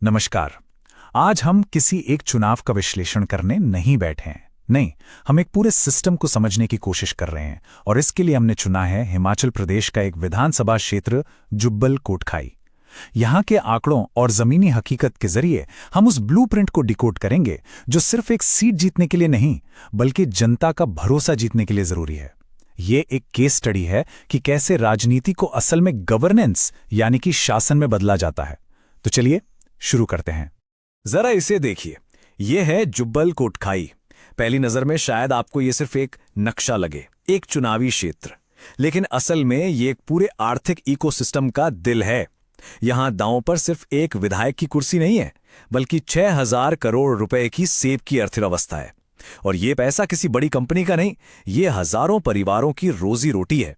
नमस्कार। आज हम किसी एक चुनाव का विश्लेषण करने नहीं बैठे हैं। नहीं, हम एक पूरे सिस्टम को समझने की कोशिश कर रहे हैं और इसके लिए हमने चुना है हिमाचल प्रदेश का एक विधानसभा क्षेत्र जुब्बल कोटखाई। यहाँ के आंकड़ों और जमीनी हकीकत के जरिए हम उस ब्लूप्रिंट को डिकोड करेंगे जो सिर्फ एक सीट जीतने के लिए नहीं बल्कि जनता का भरोसा जीतने के लिए जरूरी है। ये एक केस स्टडी है कि कैसे राजनीति को असल में गवर्नेंस यानी कि शासन में बदला जाता है। तो चलिए शुरू करते हैं। जरा इसे देखिए, यह है जुब्बल कोटखाई। पहली नजर में शायद आपको यह सिर्फ एक नक्शा लगे, एक चुनावी क्षेत्र, लेकिन असल में ये एक पूरे आर्थिक इकोसिस्टम का दिल है। यहां दांव पर सिर्फ एक विधायक की कुर्सी नहीं है, बल्कि 6,000 करोड़ रुपए की सेब की अर्थव्यवस्था है। और ये पैसा किसी बड़ी कंपनी का नहीं, ये हजारों परिवारों की रोजी रोटी है,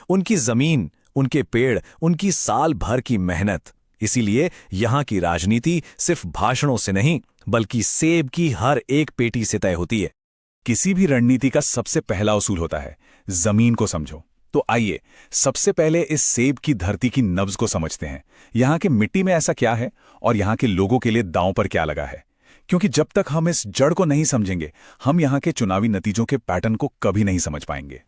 उनकी जमीन, उनके पेड़, उनकी साल भर की मेहनत। इसीलिए यहां की राजनीति सिर्फ भाषणों से नहीं बल्कि सेब की हर एक पेटी से तय होती है। किसी भी रणनीति का सबसे पहला उसूल होता है जमीन को समझो। तो आइए सबसे पहले इस सेब की धरती की नब्ज को समझते हैं। यहाँ की मिट्टी में ऐसा क्या है और यहाँ के लोगों के लिए दांव पर क्या लगा है। क्योंकि जब तक हम इस जड़ को नहीं समझेंगे, हम यहाँ के चुनावी नतीजों के पैटर्न को कभी नहीं समझ पाएंगे।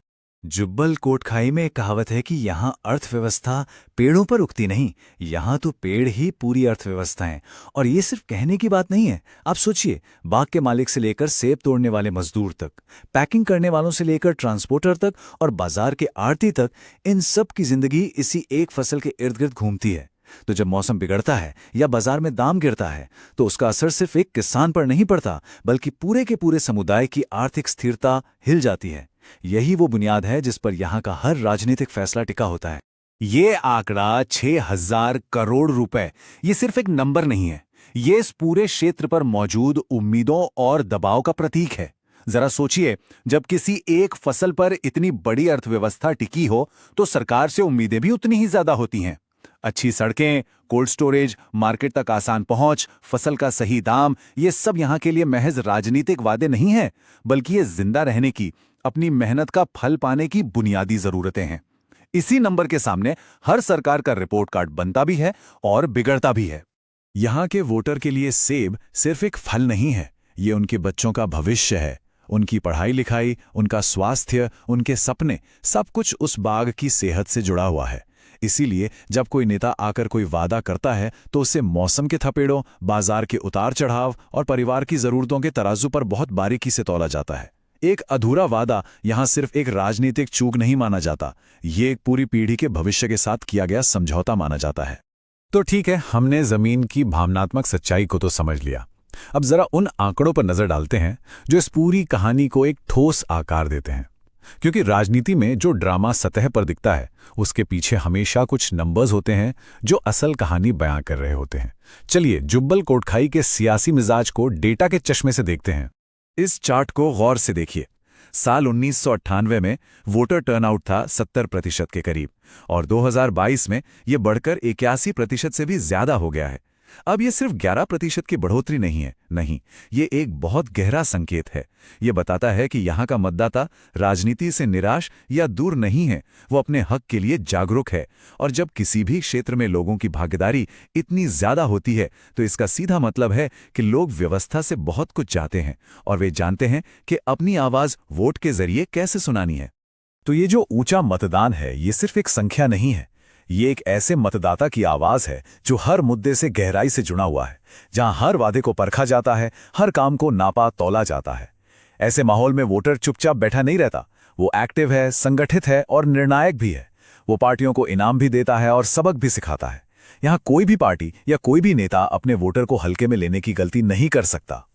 जुब्बल कोटखाई में एक कहावत है कि यहाँ अर्थव्यवस्था पेड़ों पर उगती नहीं, यहाँ तो पेड़ ही पूरी अर्थव्यवस्था है। और ये सिर्फ कहने की बात नहीं है। आप सोचिए, बाग के मालिक से लेकर सेब तोड़ने वाले मजदूर तक, पैकिंग करने वालों से लेकर ट्रांसपोर्टर तक और बाजार के आड़ती तक, इन सब की जिंदगी इसी एक फसल के इर्द गिर्द घूमती है। तो जब मौसम बिगड़ता है या बाजार में दाम गिरता है तो उसका असर सिर्फ एक किसान पर नहीं पड़ता, बल्कि पूरे के पूरे समुदाय की आर्थिक स्थिरता हिल जाती है। यही वो बुनियाद है जिस पर यहाँ का हर राजनीतिक फैसला टिका होता है। ये आंकड़ा 6,000 करोड़ रुपए, ये सिर्फ एक नंबर नहीं है, ये इस पूरे क्षेत्र पर मौजूद उम्मीदों और दबाव का प्रतीक है। जरा सोचिए, जब किसी एक फसल पर इतनी बड़ी अर्थव्यवस्था टिकी हो तो सरकार से उम्मीदें भी उतनी ही ज्यादा होती हैं। अच्छी सड़कें, कोल्ड स्टोरेज, मार्केट तक आसान पहुंच, फसल का सही दाम, ये सब यहाँ के लिए महज राजनीतिक वादे नहीं हैं, बल्कि ये जिंदा रहने की, अपनी मेहनत का फल पाने की बुनियादी जरूरतें हैं। इसी नंबर के सामने हर सरकार का रिपोर्ट कार्ड बनता भी है और बिगड़ता भी है। यहाँ के वोटर के लिए सेब सिर्फ एक फल नहीं है, ये उनके बच्चों का भविष्य है। उनकी पढ़ाई लिखाई, उनका स्वास्थ्य, उनके सपने, सब कुछ उस बाग की सेहत से जुड़ा हुआ है। इसीलिए जब कोई नेता आकर कोई वादा करता है तो उसे मौसम के थपेड़ों, बाजार के उतार चढ़ाव और परिवार की जरूरतों के तराजू पर बहुत बारीकी से तौला जाता है। एक अधूरा वादा यहां सिर्फ एक राजनीतिक चूक नहीं माना जाता, ये एक पूरी पीढ़ी के भविष्य के साथ किया गया समझौता माना जाता है। तो ठीक है, हमने जमीन की भावनात्मक सच्चाई को तो समझ लिया। अब जरा उन आंकड़ों पर नजर डालते हैं जो इस पूरी कहानी को एक ठोस आकार देते हैं। क्योंकि राजनीति में जो ड्रामा सतह पर दिखता है उसके पीछे हमेशा कुछ नंबर्स होते हैं जो असल कहानी बयां कर रहे होते हैं। चलिए जुब्बल कोटखाई के सियासी मिजाज को डेटा के चश्मे से देखते हैं। इस चार्ट को गौर से देखिए। साल 1998 में वोटर टर्नआउट था 70% के करीब और 2022 में यह बढ़कर 81% से भी ज्यादा हो गया है। अब यह सिर्फ 11% की बढ़ोतरी नहीं है, नहीं, ये एक बहुत गहरा संकेत है। यह बताता है कि यहाँ का मतदाता राजनीति से निराश या दूर नहीं है, वो अपने हक के लिए जागरूक है। और जब किसी भी क्षेत्र में लोगों की भागीदारी इतनी ज्यादा होती है तो इसका सीधा मतलब है कि लोग व्यवस्था से बहुत कुछ चाहते हैं और वे जानते हैं कि अपनी आवाज वोट के जरिए कैसे सुनानी है। तो ये जो ऊंचा मतदान है, ये सिर्फ एक संख्या नहीं है, ये एक ऐसे मतदाता की आवाज है जो हर मुद्दे से गहराई से जुड़ा हुआ है, जहां हर वादे को परखा जाता है, हर काम को नापा तौला जाता है। ऐसे माहौल में वोटर चुपचाप बैठा नहीं रहता, वो एक्टिव है, संगठित है और निर्णायक भी है। वो पार्टियों को इनाम भी देता है और सबक भी सिखाता है। यहाँ कोई भी पार्टी या कोई भी नेता अपने वोटर को हल्के में लेने की गलती नहीं कर सकता।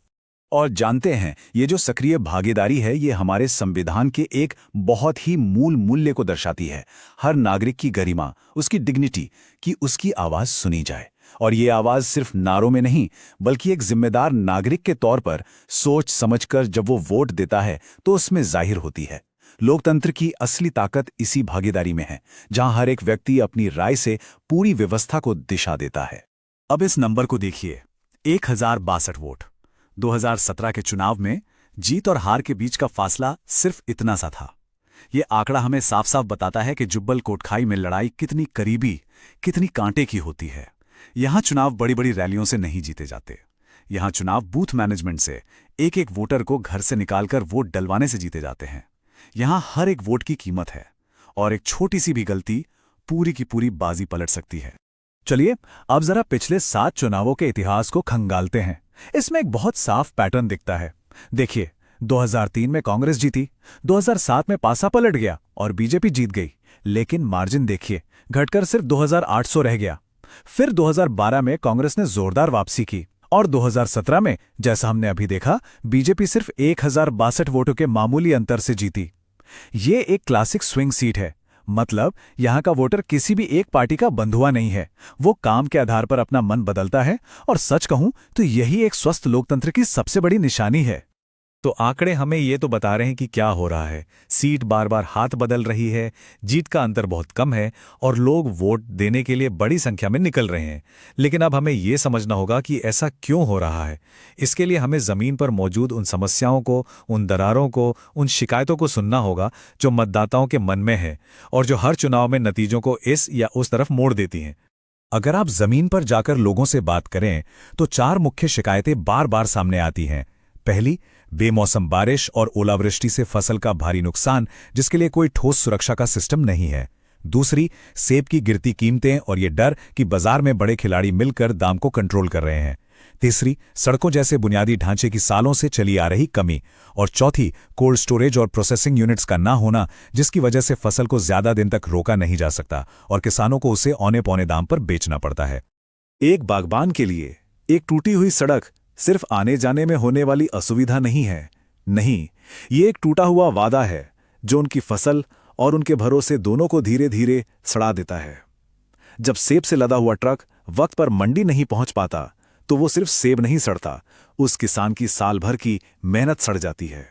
और जानते हैं, ये जो सक्रिय भागीदारी है, ये हमारे संविधान के एक बहुत ही मूल मूल्य को दर्शाती है। हर नागरिक की गरिमा, उसकी डिग्निटी, कि उसकी आवाज सुनी जाए। और ये आवाज सिर्फ नारों में नहीं बल्कि एक जिम्मेदार नागरिक के तौर पर सोच समझकर जब वो वोट देता है तो उसमें जाहिर होती है। लोकतंत्र की असली ताकत इसी भागीदारी में है, जहां हर एक व्यक्ति अपनी राय से पूरी व्यवस्था को दिशा देता है। अब इस नंबर को देखिए, 1062 वोट। 2017 के चुनाव में जीत और हार के बीच का फासला सिर्फ इतना सा था। ये आंकड़ा हमें साफ साफ बताता है कि जुब्बल कोटखाई में लड़ाई कितनी करीबी, कितनी कांटे की होती है। यहां चुनाव बड़ी बड़ी रैलियों से नहीं जीते जाते। यहां चुनाव बूथ मैनेजमेंट से, एक एक वोटर को घर से निकालकर वोट डलवाने से जीते जाते हैं। यहां हर एक वोट की कीमत है और एक छोटी सी भी गलती पूरी की पूरी बाजी पलट सकती है। चलिए अब जरा पिछले 7 चुनावों के इतिहास को खंगालते हैं। इसमें एक बहुत साफ पैटर्न दिखता है। देखिए, 2003 में कांग्रेस जीती, 2007 में पासा पलट गया और बीजेपी जीत गई, लेकिन मार्जिन देखिए, घटकर सिर्फ 2800 रह गया। फिर 2012 में कांग्रेस ने जोरदार वापसी की और 2017 में, जैसा हमने अभी देखा, बीजेपी सिर्फ 1062 वोटों के मामूली अंतर से जीती। ये एक क्लासिक स्विंग सीट है। मतलब यहां का वोटर किसी भी एक पार्टी का बंधुआ नहीं है, वो काम के आधार पर अपना मन बदलता है। और सच कहूं तो यही एक स्वस्थ लोकतंत्र की सबसे बड़ी निशानी है। तो आंकड़े हमें ये तो बता रहे हैं कि क्या हो रहा है। सीट बार बार हाथ बदल रही है, जीत का अंतर बहुत कम है और लोग वोट देने के लिए बड़ी संख्या में निकल रहे हैं। लेकिन अब हमें ये समझना होगा कि ऐसा क्यों हो रहा है। इसके लिए हमें ज़मीन पर मौजूद उन समस्याओं को, उन दरारों को, उन शिकायतों को सुनना होगा जो मतदाताओं के मन में है और जो हर चुनाव में नतीजों को इस या उस तरफ मोड़ देती हैं। अगर आप जमीन पर जाकर लोगों से बात करें तो 4 मुख्य शिकायतें बार बार सामने आती हैं। पहली, बेमौसम बारिश और ओलावृष्टि से फसल का भारी नुकसान, जिसके लिए कोई ठोस सुरक्षा का सिस्टम नहीं है। दूसरी, सेब की गिरती कीमतें और ये डर कि बाजार में बड़े खिलाड़ी मिलकर दाम को कंट्रोल कर रहे हैं। तीसरी, सड़कों जैसे बुनियादी ढांचे की सालों से चली आ रही कमी। और चौथी, कोल्ड स्टोरेज और प्रोसेसिंग यूनिट्स का ना होना, जिसकी वजह से फसल को ज्यादा दिन तक रोका नहीं जा सकता और किसानों को उसे औने पौने दाम पर बेचना पड़ता है। एक बागबान के लिए एक टूटी हुई सड़क सिर्फ आने जाने में होने वाली असुविधा नहीं है। नहीं, ये एक टूटा हुआ वादा है जो उनकी फसल और उनके भरोसे दोनों को धीरे धीरे सड़ा देता है। जब सेब से लदा हुआ ट्रक वक्त पर मंडी नहीं पहुंच पाता तो वो सिर्फ सेब नहीं सड़ता, उस किसान की साल भर की मेहनत सड़ जाती है।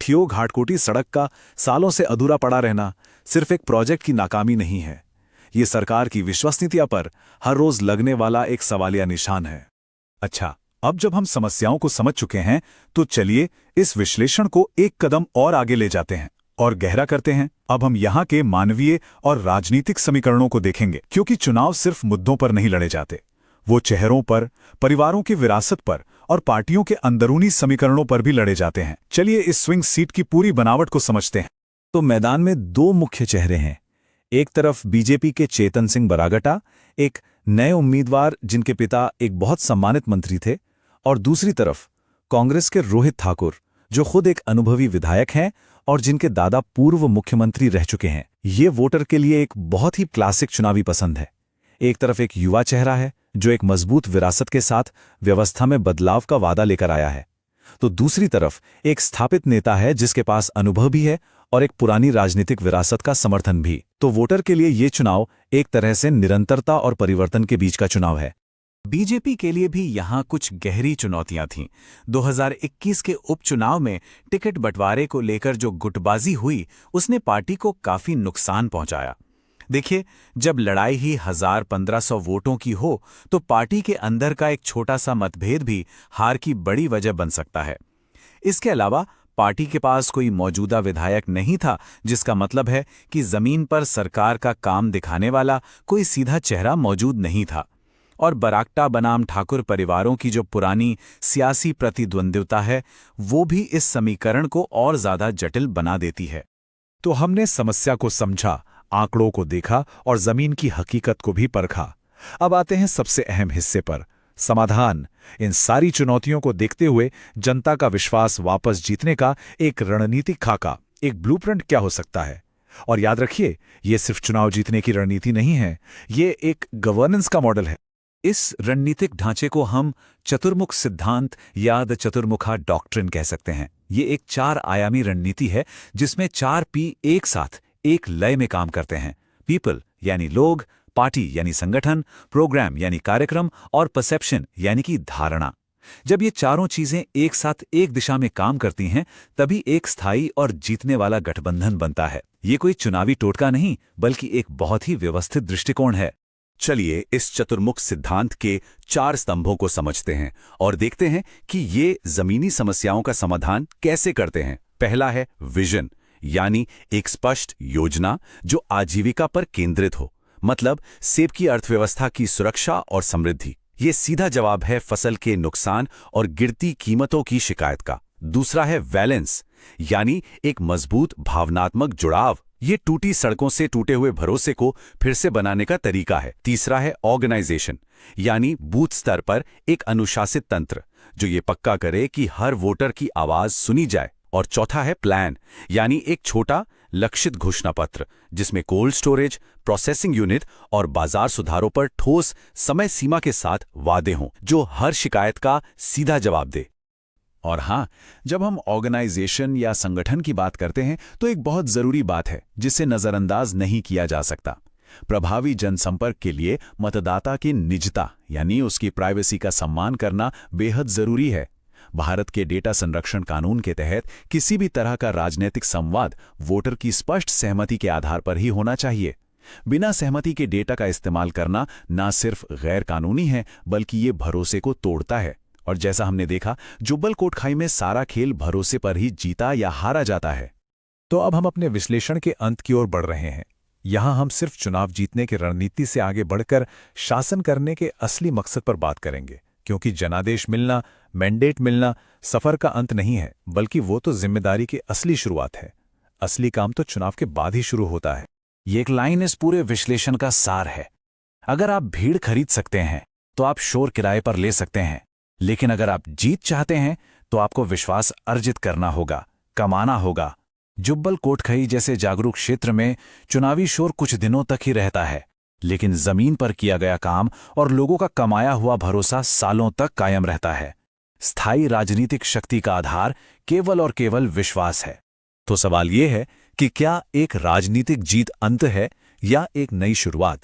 ठियोग घाटकोटी सड़क का सालों से अधूरा पड़ा रहना सिर्फ एक प्रोजेक्ट की नाकामी नहीं है, ये सरकार की विश्वसनीयता पर हर रोज लगने वाला एक सवालिया निशान है। अच्छा, अब जब हम समस्याओं को समझ चुके हैं तो चलिए इस विश्लेषण को एक कदम और आगे ले जाते हैं और गहरा करते हैं। अब हम यहाँ के मानवीय और राजनीतिक समीकरणों को देखेंगे, क्योंकि चुनाव सिर्फ मुद्दों पर नहीं लड़े जाते, वो चेहरों पर, परिवारों की विरासत पर और पार्टियों के अंदरूनी समीकरणों पर भी लड़े जाते हैं। चलिए इस स्विंग सीट की पूरी बनावट को समझते हैं। तो मैदान में 2 मुख्य चेहरे हैं। एक तरफ बीजेपी के चेतन सिंह बरागटा, एक नए उम्मीदवार जिनके पिता एक बहुत सम्मानित मंत्री थे, और दूसरी तरफ कांग्रेस के रोहित ठाकुर, जो खुद एक अनुभवी विधायक हैं और जिनके दादा पूर्व मुख्यमंत्री रह चुके हैं। ये वोटर के लिए एक बहुत ही क्लासिक चुनावी पसंद है। एक तरफ एक युवा चेहरा है जो एक मजबूत विरासत के साथ व्यवस्था में बदलाव का वादा लेकर आया है, तो दूसरी तरफ एक स्थापित नेता है जिसके पास अनुभव भी है और एक पुरानी राजनीतिक विरासत का समर्थन भी। तो वोटर के लिए ये चुनाव एक तरह से निरंतरता और परिवर्तन के बीच का चुनाव है। बीजेपी के लिए भी यहां कुछ गहरी चुनौतियां थीं। 2021 के उपचुनाव में टिकट बंटवारे को लेकर जो गुटबाजी हुई, उसने पार्टी को काफी नुकसान पहुंचाया। देखिए, जब लड़ाई ही 1000-1500 वोटों की हो तो पार्टी के अंदर का एक छोटा सा मतभेद भी हार की बड़ी वजह बन सकता है। इसके अलावा पार्टी के पास कोई मौजूदा विधायक नहीं था, जिसका मतलब है कि जमीन पर सरकार का काम दिखाने वाला कोई सीधा चेहरा मौजूद नहीं था। और बरागटा बनाम ठाकुर परिवारों की जो पुरानी सियासी प्रतिद्वंद्विता है, वो भी इस समीकरण को और ज्यादा जटिल बना देती है। तो हमने समस्या को समझा, आंकड़ों को देखा और जमीन की हकीकत को भी परखा। अब आते हैं सबसे अहम हिस्से पर, समाधान। इन सारी चुनौतियों को देखते हुए जनता का विश्वास वापस जीतने का एक रणनीतिक खाका, एक ब्लूप्रिंट क्या हो सकता है? और याद रखिए, ये सिर्फ चुनाव जीतने की रणनीति नहीं है, ये एक गवर्नेंस का मॉडल है। इस रणनीतिक ढांचे को हम चतुर्मुख सिद्धांत या द चतुर्मुखा डॉक्ट्रिन कह सकते हैं। ये एक 4 आयामी रणनीति है जिसमें 4 पी एक साथ एक लय में काम करते हैं। पीपल यानी लोग, पार्टी यानी संगठन, प्रोग्राम यानी कार्यक्रम और परसेप्शन यानी कि धारणा। जब ये चारों चीजें एक साथ एक दिशा में काम करती हैं, तभी एक स्थायी और जीतने वाला गठबंधन बनता है। ये कोई चुनावी टोटका नहीं, बल्कि एक बहुत ही व्यवस्थित दृष्टिकोण है। चलिए इस चतुर्मुख सिद्धांत के 4 स्तंभों को समझते हैं और देखते हैं कि ये जमीनी समस्याओं का समाधान कैसे करते हैं। पहला है विजन, यानी एक स्पष्ट योजना जो आजीविका पर केंद्रित हो। मतलब सेब की अर्थव्यवस्था की सुरक्षा और समृद्धि। ये सीधा जवाब है फसल के नुकसान और गिरती कीमतों की शिकायत का। दूसरा है वैलेंस, यानी एक मजबूत भावनात्मक जुड़ाव। ये टूटी सड़कों से टूटे हुए भरोसे को फिर से बनाने का तरीका है। तीसरा है ऑर्गेनाइजेशन, यानी बूथ स्तर पर एक अनुशासित तंत्र जो ये पक्का करे कि हर वोटर की आवाज सुनी जाए। और चौथा है प्लान, यानी एक छोटा लक्षित घोषणा पत्र जिसमें कोल्ड स्टोरेज, प्रोसेसिंग यूनिट और बाजार सुधारों पर ठोस समय सीमा के साथ वादे हों जो हर शिकायत का सीधा जवाब दे। और हाँ, जब हम ऑर्गेनाइजेशन या संगठन की बात करते हैं तो एक बहुत जरूरी बात है जिसे नजरअंदाज नहीं किया जा सकता। प्रभावी जनसंपर्क के लिए मतदाता की निजता यानी उसकी प्राइवेसी का सम्मान करना बेहद जरूरी है। भारत के डेटा संरक्षण कानून के तहत किसी भी तरह का राजनीतिक संवाद वोटर की स्पष्ट सहमति के आधार पर ही होना चाहिए। बिना सहमति के डेटा का इस्तेमाल करना न सिर्फ गैर कानूनी है बल्कि ये भरोसे को तोड़ता है। और जैसा हमने देखा, जुब्बल कोटखाई में सारा खेल भरोसे पर ही जीता या हारा जाता है। तो अब हम अपने विश्लेषण के अंत की ओर बढ़ रहे हैं। यहां हम सिर्फ चुनाव जीतने की रणनीति से आगे बढ़कर शासन करने के असली मकसद पर बात करेंगे, क्योंकि जनादेश मिलना, मैंडेट मिलना सफर का अंत नहीं है, बल्कि वो तो जिम्मेदारी की असली शुरुआत है। असली काम तो चुनाव के बाद ही शुरू होता है। ये एक लाइन इस पूरे विश्लेषण का सार है। अगर आप भीड़ खरीद सकते हैं तो आप शोर किराए पर ले सकते हैं, लेकिन अगर आप जीत चाहते हैं तो आपको विश्वास अर्जित करना होगा, कमाना होगा। जुब्बल कोटखाई जैसे जागरूक क्षेत्र में चुनावी शोर कुछ दिनों तक ही रहता है, लेकिन जमीन पर किया गया काम और लोगों का कमाया हुआ भरोसा सालों तक कायम रहता है। स्थायी राजनीतिक शक्ति का आधार केवल और केवल विश्वास है। तो सवाल ये है कि क्या एक राजनीतिक जीत अंत है या एक नई शुरुआत?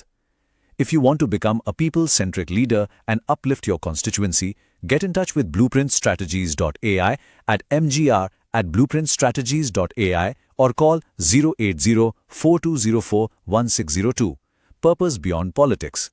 If you want to become a people-centric leader and uplift your constituency, get in touch with blueprintstrategies.ai at mgr@blueprintstrategies.ai or call 080-4204-1602. Purpose Beyond Politics.